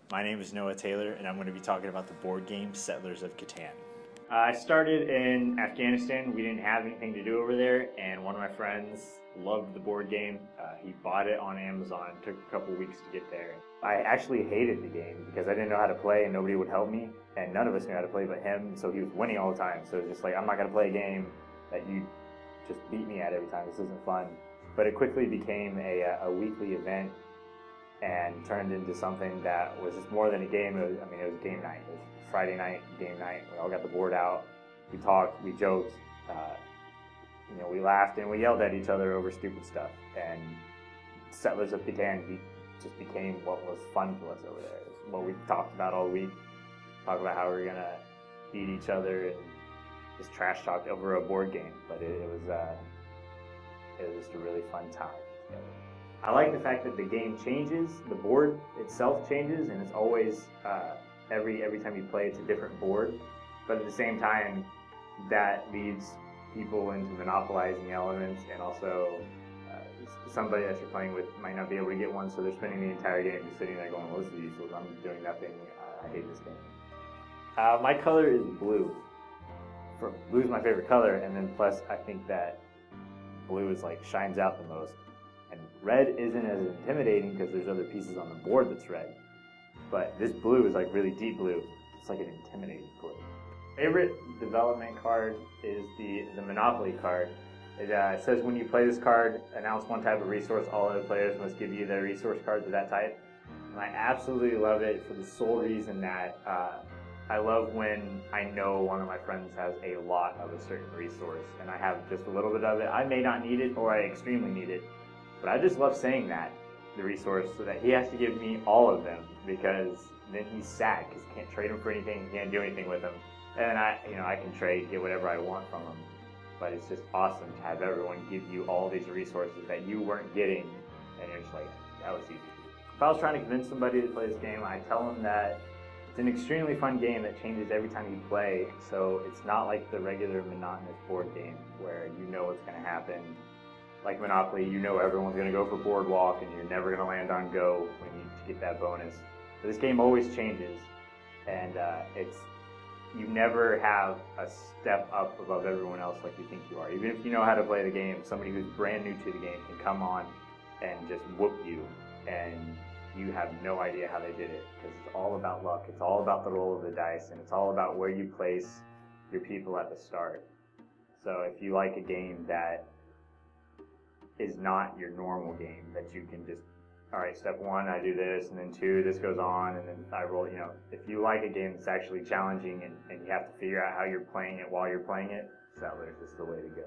My name is Noah Taylor, and I'm going to be talking about the board game Settlers of Catan. I started in Afghanistan. We didn't have anything to do over there, and one of my friends loved the board game. He bought it on Amazon. It took a couple weeks to get there. I actually hated the game because I didn't know how to play and nobody would help me, and none of us knew how to play but him, so he was winning all the time. So it was just like, I'm not going to play a game that you just beat me at every time. This isn't fun. But it quickly became a weekly event and turned into something that was just more than a game. It was game night. It was Friday night, game night. We all got the board out. We talked, we joked, we laughed and we yelled at each other over stupid stuff. And Settlers of Catan just became what was fun to us over there. It's what we talked about all week. Talk about how we were gonna beat each other and just trash talk over a board game. But it was just a really fun time together. I like the fact that the game changes, the board itself changes, and it's always, every time you play it's a different board. But at the same time, that leads people into monopolizing elements, and also somebody that you're playing with might not be able to get one, so they're spending the entire game just sitting there going, well, this is useless, I'm doing nothing, I hate this game. My color is blue. Blue is my favorite color, and then plus I think that blue is shines out the most. And red isn't as intimidating because there's other pieces on the board that's red. But this blue is really deep blue. It's like an intimidating blue. Favorite development card is the Monopoly card. It says when you play this card, announce one type of resource, all other players must give you their resource cards of that type. And I absolutely love it for the sole reason that I love when I know one of my friends has a lot of a certain resource and I have just a little bit of it. I may not need it or I extremely need it. But I just love saying that, the resource, so that he has to give me all of them, because then he's sad because he can't trade them for anything, he can't do anything with them. And I can trade, get whatever I want from him. But it's just awesome to have everyone give you all these resources that you weren't getting, and you're just like, that was easy. If I was trying to convince somebody to play this game, I tell them that it's an extremely fun game that changes every time you play, so it's not like the regular monotonous board game where you know what's going to happen. Like Monopoly, you know everyone's going to go for Boardwalk and you're never going to land on Go when you get that bonus. But this game always changes, and you never have a step up above everyone else like you think you are. Even if you know how to play the game, somebody who's brand new to the game can come on and just whoop you, and you have no idea how they did it, because it's all about luck, it's all about the roll of the dice, and it's all about where you place your people at the start. So if you like a game that is not your normal game, that you can just, all right, step one, I do this, and then two, this goes on, and then I roll, if you like a game that's actually challenging and you have to figure out how you're playing it while you're playing it, Settlers is the way to go.